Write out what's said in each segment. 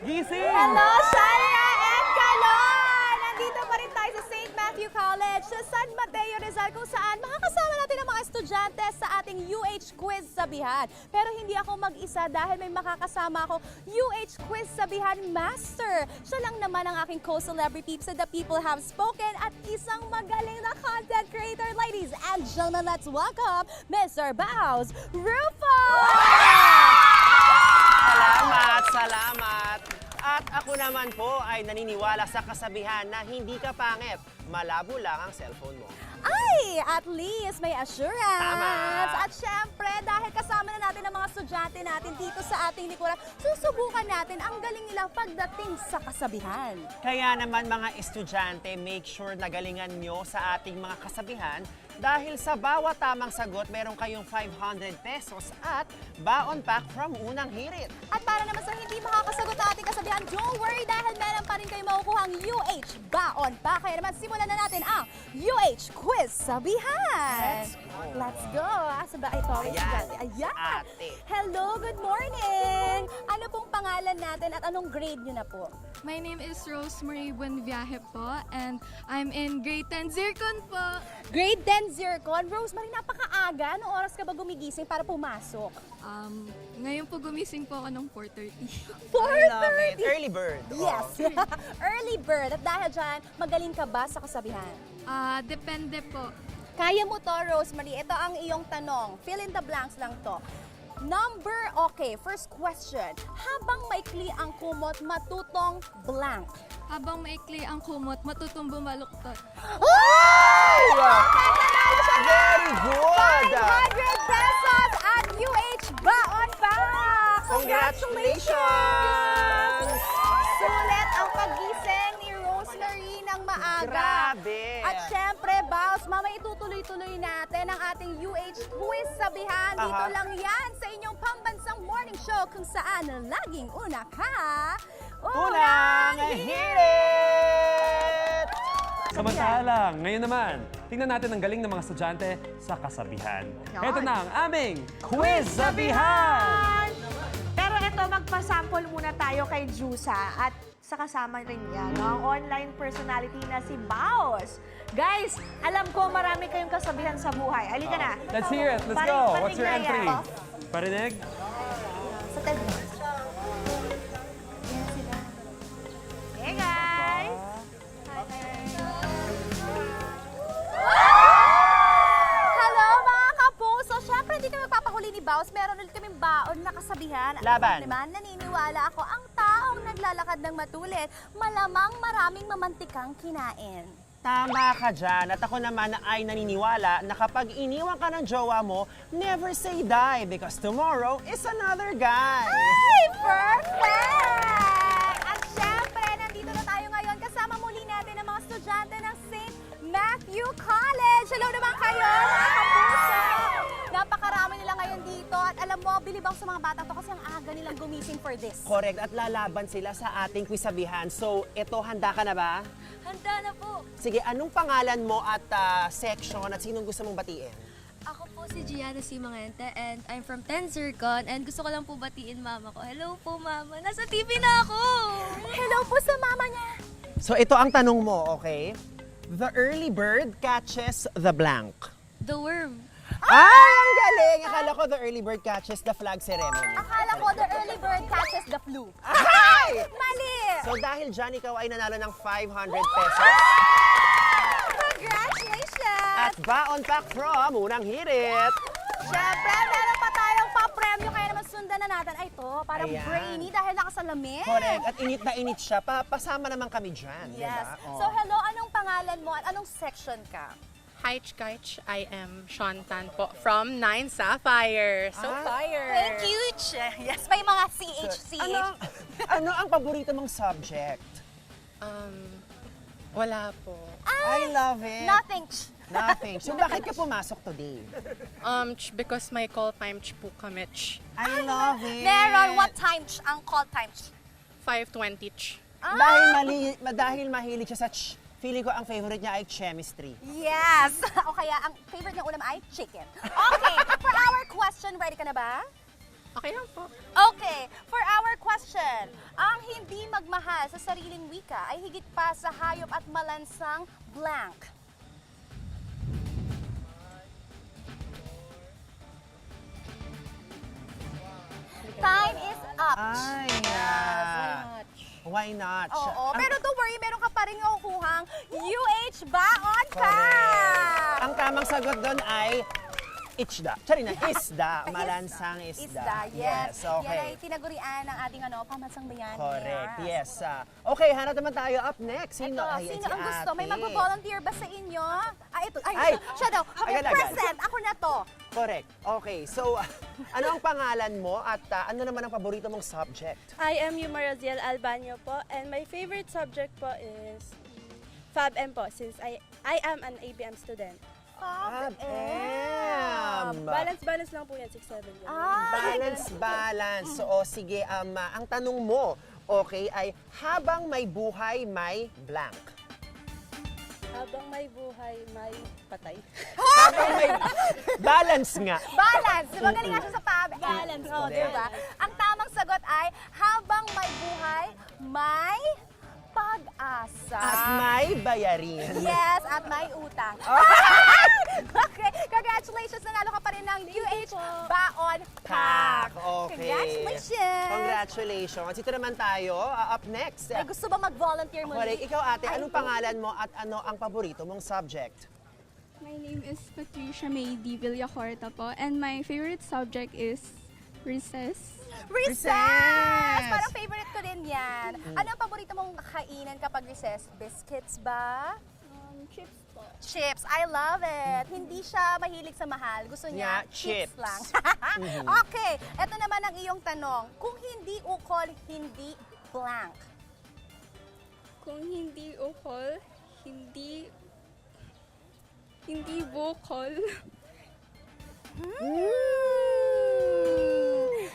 Gising! Hello, Sharia and Kalon! Nandito pa rin tayo sa St. Matthew College sa San Mateo, Rizal, kung saan makakasama natin ang mga estudyante sa ating UH Quiz Sabihan. Pero hindi ako mag-isa dahil may makakasama ako UH Quiz Sabihan Master. Siya lang naman ang aking co-celebrity sa The People Have Spoken at isang magaling na content creator. Ladies and gentlemen, let's welcome Mr. Baus Rufo! Salamat, salamat. At ako naman po ay naniniwala sa kasabihan na hindi ka pangit, malabo lang ang cellphone mo. Ay, at least may assurance. Tama. At syempre, dahil kasama na natin ang mga estudyante natin dito sa ating likuran, susubukan natin ang galing nila pagdating sa kasabihan. Kaya naman mga estudyante, make sure na galingan nyo sa ating mga kasabihan dahil sa bawat tamang sagot, meron kayong 500 pesos at baon pack from unang hirit. At para naman sa hindi makakasagot na ating kasabihan, don't worry dahil meron pa rin kayo makukuhang UH baon pa. Kaya naman simulan na natin ang UH Quiz Sabihan. Let's go. Asa ba ito? Ayan, Ayan. ate. Hello, good morning. Ano pong pangalan natin at anong grade nyo na po? My name is Rosemary Buenviaje po, and I'm in grade 10 Zircon po. Grade 10 Zircon. Rosemary, napakaaga. Anong oras ka ba gumigising para pumasok? Ngayon po gumising po ako ng 4:30. I love it. Early bird. Yes. Early bird. At dahil dyan, magaling ka ba sa kasabihan? Depende po. Kaya mo to, Rosemary. Ito ang iyong tanong. Fill in the blanks lang to. Okay, first question. Habang maikli ang kumot, matutong blank. Habang maikli ang kumot, matutong bumaluktot. Ay! Very good! 500 pesos at UH Baon pa! Congratulations! Sulit ang paggising ni Rosemary ng maaga. Grabe! At syempre, Baos, mama, itutuloy-tuloy natin ang ating UH Quiz Sabihan. Dito Aha. lang yan sa inyong pambansang morning show kung saan laging una ka. Unang hirit! Samantalang, ngayon naman, tingnan natin ang galing ng mga estudyante sa kasabihan. Yan. Ito na ang aming Quiz Sabihan! Pero ito, magpasample muna tayo kay Jusa at sa kasama rin niya, no? Ang online personality na si Baos. Guys, alam ko marami kayong kasabihan sa buhay. Halika na. Let's hear it. Let's Parinig go. na What's your yan. entry? Parinig? Sa tel- Hey guys! Hello mga kapuso! Siyempre, hindi kami magpapahuli ni Baos. Meron ulit kaming baon na kasabihan. Laban. Naman, naniniwala ako, ang taong naglalakad ng matulit, malamang maraming mamantikang kinain. Tama ka dyan. At ako naman ay naniniwala na kapag iniwan ka ng jowa mo, never say die because tomorrow is another guy. Ay, perfect! At syempre, nandito na tayo ngayon. Kasama muli natin ang mga estudyante ng St. Matthew College. Hello naman kayo, mga kapuso! Napakarami nila ngayon dito. At alam mo, bilib ako sa mga bata to kasi ang aga nilang gumising for this. Correct. At lalaban sila sa ating quizabihan. So, ito, handa ka na ba? Handa na po. Sige, anong pangalan mo at section at sinong gusto mong batiin? Ako po si Gianna C. Mangente and I'm from 10 Zircon and gusto ko lang po batiin mama ko. Hello po mama, nasa TV na ako! Hello po sa mama niya. So, ito ang tanong mo, okay? The early bird catches the blank. The worm. Ay, ang galing! Akala ko the early bird catches the flag ceremony. Akala ko the early bird catches the flu. Ay! Mali! So, dahil dyan, ikaw ay nanalo ng 500 pesos. Congratulations! At baon pack from Unang Hirit. Siyempre, meron pa tayong pa-premyo kaya naman sundan na natin. Ay, to, parang Ayan. brainy dahil nakasalamin. Correct. At init na init siya. Pasama naman kami dyan. Yes. Diba? Oh. So, hello, anong pangalan mo at anong section ka? Hi, Chkaich. I am Sean Tan po from 9 Sapphire. So fire. Thank you. Yes, may mga CH. Ano ang paborito mong subject? Wala po. I love it. Nothing. Nothing. So, bakit ka pumasok today? Because my call time po kami I love it. Meron, what time ang call time? 5:20 Dahil mahilig siya sa feeling ko ang favorite niya ay chemistry. Yes. O kaya, ang favorite niyang ulam ay chicken. Okay, for our question, ready ka na ba? Okay lang po. Okay, for our question, ang hindi hindi magmahal sa sariling wika ay higit pa sa hayop at malansang blank. Time is up. Ay, why not? Oo, Ang- pero don't worry, meron ka pa rin kukuhang UH Baon Pack! Ang tamang sagot doon ay isda. Sorry na, isda. Malansang isda. Isda, yes. Yan okay. ay tinagurian ng ating pamansang bayani. Correct, yes. Okay, hanap naman tayo up next. Sino? Ito, Ay, sino si ang gusto? May ate. mag-volunteer ba sa inyo? Ito. Ay, Ay, siya daw. Okay, agad-agad. present. Ako na to. Correct. Okay, so ano ang pangalan mo at ano naman ang paborito mong subject? I am Yumaraziel Albanyo po, and my favorite subject po is FAB-M po, since I am an ABM student. FAB-M. Balance lang po yan, 6-7 yan. Balance. So, sige, ang tanong mo, okay, ay habang may buhay, may blank. Habang may buhay, may patay. Habang may balance nga. Balance. Magaling nga siya sa PAB. Balance. Oh, Correct. diba? Ang tamang sagot ay, habang may buhay, may pag-asa. At may bayarin. Yes, at may utang. Okay, congratulations. Nanalo ka pa rin ng UH Baon Pack. Okay. Congratulations. Congratulations. Ito naman tayo, up next. May gusto ba mag-volunteer muli? Correct. Ikaw ate, anong pangalan mo at ano ang paborito mong subject? My name is Patricia May D. Villacorta po, and my favorite subject is recess. Recess! Parang favorite ko din yan. Ano ang paborito mong kainan kapag recess? Biscuits ba? Chips po. Chips. I love it. Hindi siya mahilig sa mahal. Gusto niya Yeah, chips chips. lang. Okay. Ito naman ang iyong tanong. Kung hindi ukol, hindi blank. Kung hindi ukol, hindi bukol.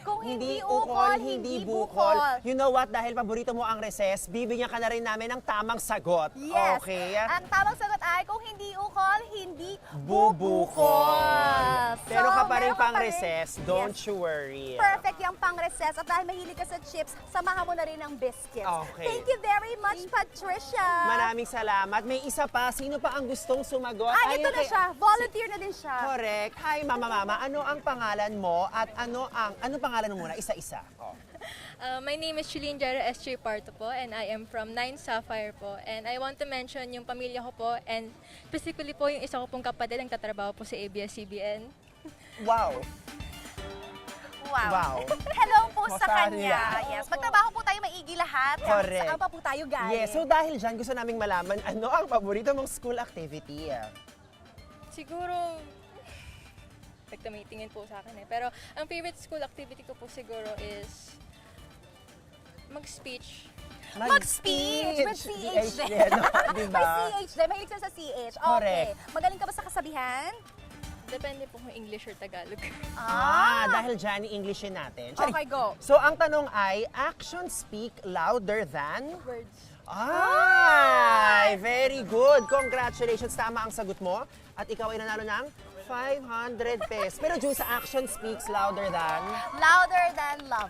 Kung hindi ukol, hindi bukol. You know what? Dahil paborito mo ang recess, bibigyan ka na rin namin ng tamang sagot. Yes. Okay? Ang tamang sagot ay kung hindi ukol, hindi Bubukol. bubukol. Pero ka pa rin meron pang pa rin- recess, don't Yes. you worry. Perfect yung pang-recess. At dahil mahilig ka sa chips, samahan mo na rin ng biscuits. Okay. Thank you very much, Patricia. Maraming salamat. May isa pa. Sino pa ang gustong sumagot? Ah, ito Ayun na kay- siya. Volunteer na din siya. Correct. Hi, Mama. Ano ang pangalan mo at ano pangalan mo muna? Isa-isa. Oh. My name is Chilin Jara S.J. Parto po, and I am from 9 Sapphire po. And I want to mention yung pamilya ko po, and specifically po yung isa ko pong kapatid ang tatrabaho po sa ABS-CBN. Wow. Wow. Hello po sa Sa kanya. kanya. Yes. Magtrabaho po tayo maigi lahat. Correct. Saan pa po tayo galing? Yes, so dahil dyan, gusto naming malaman ano ang paborito mong school activity. Siguro, nagtamitingin po sa akin eh. Pero ang favorite school activity ko po siguro is mag-speech. Mag-speech with CH din. Diba? May CH din. Mahilig ka sa CH. Okay. Correct. Magaling ka ba sa kasabihan? Depende po kung English or Tagalog. Dahil dyan, i-Englishin natin. Sorry. Okay, go. So, ang tanong ay, actions speak louder than? Words. Ay, very good. Congratulations. Tama ang sagot mo. At ikaw ay nanalo ng 500 pesos. Pero Jules, action speaks louder than? Louder than love.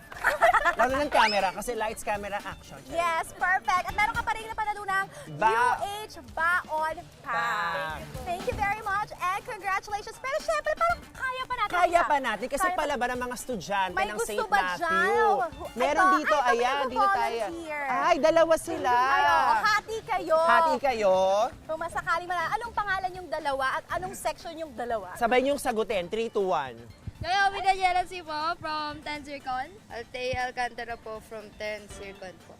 Louder than camera kasi lights, camera, action. Yes, perfect. At meron ka pa rin na panalunang UH Baon Pack. Thank you very much and congratulations. Pero syempre, parang kaya pa natin. Kaya siya. pa natin kasi Kaya pa- palaban ng mga estudyante May ng gusto St. ba Matthew. dyan? Meron Ito, dito, ay, kami ayan, dito tayo. nag-volunteer. Ay, dalawa sila. Ay, oo, hati kayo. Hati kayo. Kung masakaling malala, anong pangalan yung dalawa at anong section yung dalawa? Sabay niyong sagutin. 3, 2, 1. Naomi Daniela si po from 10 Zircon. Altea Alcantara po from 10 Zircon po.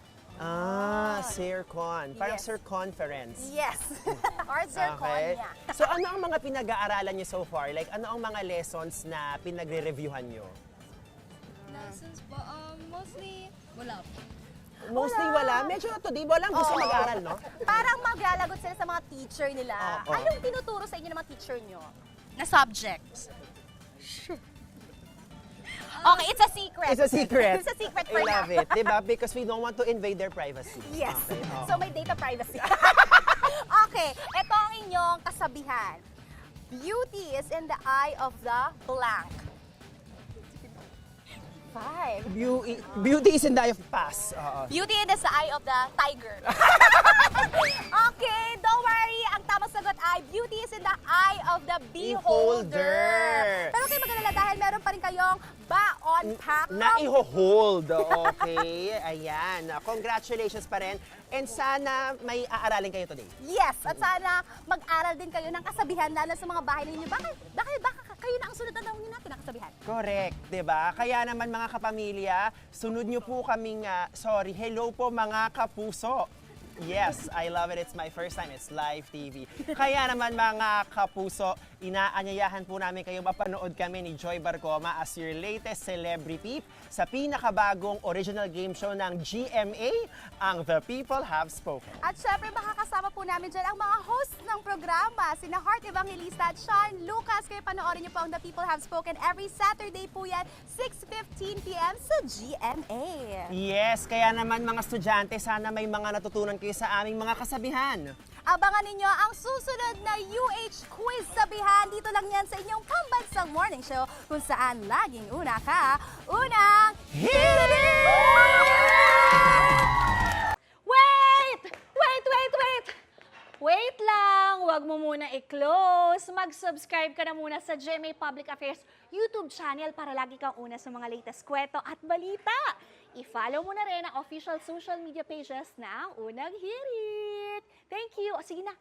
Circon. Parang Yes. circumference. Yes. Or zirconia. So ano ang mga pinag-aaralan niyo so far? Like ano ang mga lessons na pinagre-reviewhan niyo? Lessons po, mostly wala po. Mostly wala. Medyo today walang gusto Oo. mag-aral, no? Parang maglalagot sila sa mga teacher nila. Oo. Anong tinuturo sa inyo ng mga teacher nyo? Na subjects? Okay, it's a secret. It's a secret. It's a secret I for love now. it. Diba? Because we don't want to invade their privacy. Yes. Okay, oo. So may data privacy. Okay, ito ang inyong kasabihan. Beauty is in the eye of the blank. 5. Beauty is in the eye of pass. Oo. Beauty is the eye of the tiger. Okay, don't worry. Ang tamang sagot ay beauty is in the eye of the beholder. Pero kayo mag-alala dahil meron pa rin kayong baon pack. Na iho-hold. Okay, ayan. Congratulations pa rin. And sana may aaralin kayo today. Yes, at sana mag-aral din kayo ng kasabihan lalo sa mga bahay ninyo. Baka kayo na ang sunod na dawin natin ang kasabihan. Correct, 'di ba? Kaya naman mga kapamilya, sunod niyo po kaming hello po mga kapuso. Yes, I love it. It's my first time. It's live TV. Kaya naman mga kapuso, inaanyayahan po namin kayo mapanood kami ni Joy Barcoma as your latest celebrity sa pinakabagong original game show ng GMA, ang The People Have Spoken. At syempre makakasama po namin dyan ang mga host ng programa, sina Heart Evangelista at Sean Lucas. Kaya panoorin niyo po ang The People Have Spoken every Saturday po yan, 6:15 p.m. sa GMA. Yes, kaya naman mga estudyante, sana may mga natutunan kayo sa aming mga kasabihan. Abangan ninyo ang susunod na UH Quiz Sabihan. Dito lang yan sa inyong pambansang morning show kung saan laging una ka, unang hirit! Wait! Wait lang! Huwag mo muna i-close. Mag-subscribe ka na muna sa GMA Public Affairs YouTube channel para lagi kang una sa mga latest kwento at balita. I-follow mo na rin ang official social media pages ng Unang Hirit. Thank you. O sige na,